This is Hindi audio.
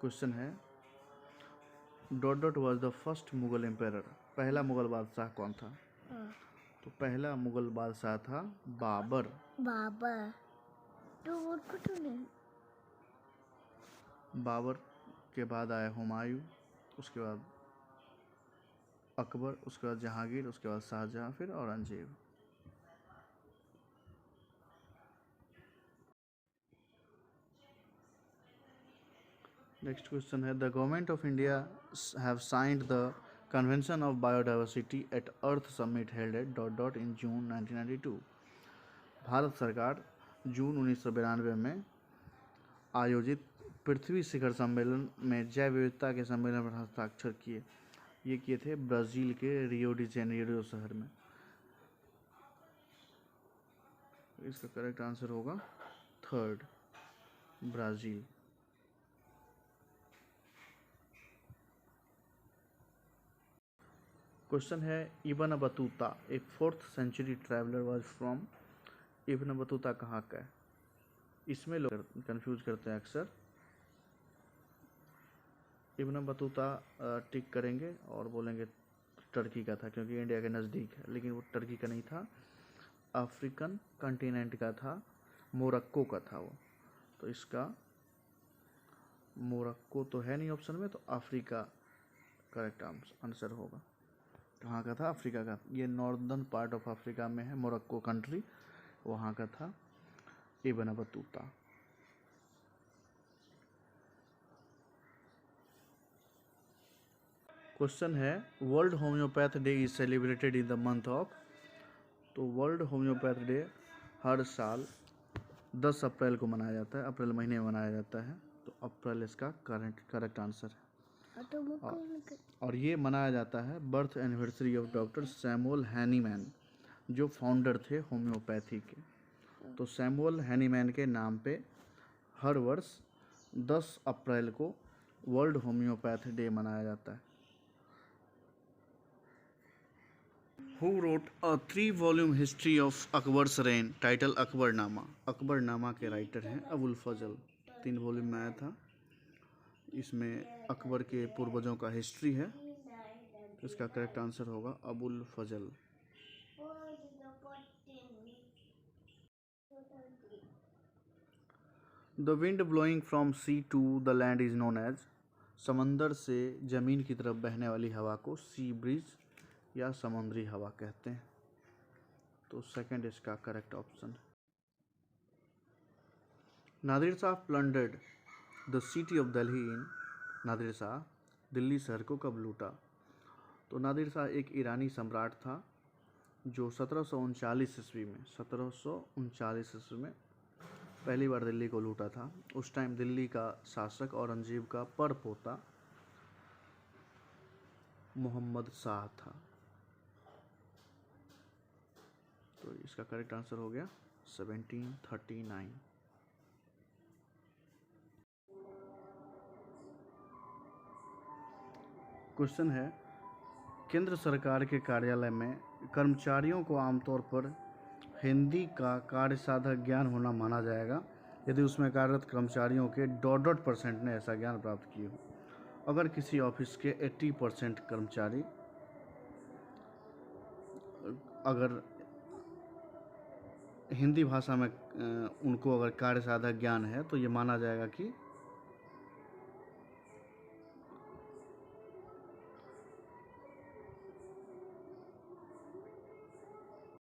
क्वेश्चन है dot dot was the first Mughal empire. पहला मुगल बादशाह कौन था? तो पहला मुगल बादशाह था बाबर। बाबर तो वो कुछ नहीं। बाबर के बाद आया हुमायूं, उसके बाद अकबर, उसके बाद जहांगीर, उसके बाद शाहजहां, फिर औरंगजेब। नेक्स्ट क्वेश्चन है the government of India have signed the convention of biodiversity at earth summit held at dot dot in June 1992। Bharat सरकार जून 1992 में आयोजित पृथ्वी शिखर सम्मेलन में जैव विविधता के सम्मेलन पर हस्ताक्षर किए। ये किए थे ब्राज़ील के रियो डी जेनेरियो शहर में। इसका करेक्ट आंसर होगा थर्ड, ब्राज़ील। क्वेश्चन है इब्न बतूता एक 4th century traveller was from. Ibn Battuta कहाँ का है? इसमें लोग कंफ्यूज करते हैं अक्सर। इब्न बतूता टिक करेंगे और बोलेंगे टर्की का था क्योंकि इंडिया के नज़दीक है, लेकिन वो टर्की का नहीं था, अफ्रीकन कॉन्टिनेंट का था, मोरक्को का था वो। तो इसका मोरक्को तो है नहीं ऑप्शन में, तो अफ्रीका करेक्ट आंसर होगा। कहाँ का था? अफ्रीका का। ये नॉर्दर्न पार्ट ऑफ अफ्रीका में है, मोरक्को कंट्री, वहाँ का था इब्न बतूता। क्वेश्चन है world homeopath day is celebrated in the month of. तो वर्ल्ड होम्योपैथ डे हर साल 10 अप्रैल को मनाया जाता है, अप्रैल महीने में मनाया जाता है। तो अप्रैल इसका करेक्ट आंसर है। और ये मनाया जाता है birth anniversary of doctor Samuel Hahnemann, जो फाउंडर थे होम्योपैथी के। तो सैमुअल हैनीमैन के नाम पे हर वर्ष 10 अप्रैल को वर्ल्ड होम्योपैथ डे मनाया जाता है। Who wrote a 3-volume history of Akbar's reign? Title Akbarnama. Akbarnama के राइटर हैं अबुल फजल। 3 वॉल्यूम में आया था। इसमें अकबर के पूर्वजों का हिस्ट्री है। इसका करेक्ट आंसर होगा Abul Fazal. The wind blowing from sea to the land is known as. समंदर से जमीन की तरफ बहने वाली हवा को सी ब्रीज या समुद्री हवा कहते हैं। तो सेकंड इसका करेक्ट ऑप्शन है। Nadir Shah plundered the city of Delhi in. Nadir Shah Delhi शहर को कब लूटा? तो नादिर शाह एक ईरानी सम्राट था जो 1739 ईस्वी में पहली बार दिल्ली को लूटा था। उस टाइम दिल्ली का शासक औरंगजेब का परपोता मोहम्मद शाह था। तो इसका करेक्ट आंसर हो गया 1739। क्वेश्चन है केंद्र सरकार के कार्यालय में कर्मचारियों को आमतौर पर हिंदी का कार्यसाधक ज्ञान होना माना जाएगा यदि उसमें कार्यरत कर्मचारियों के %% ने ऐसा ज्ञान प्राप्त किया हो। अगर किसी ऑफिस के 80% कर्मचारी अगर हिंदी भाषा में उनको अगर कार्यसाधक ज्ञान है तो ये माना जाएगा कि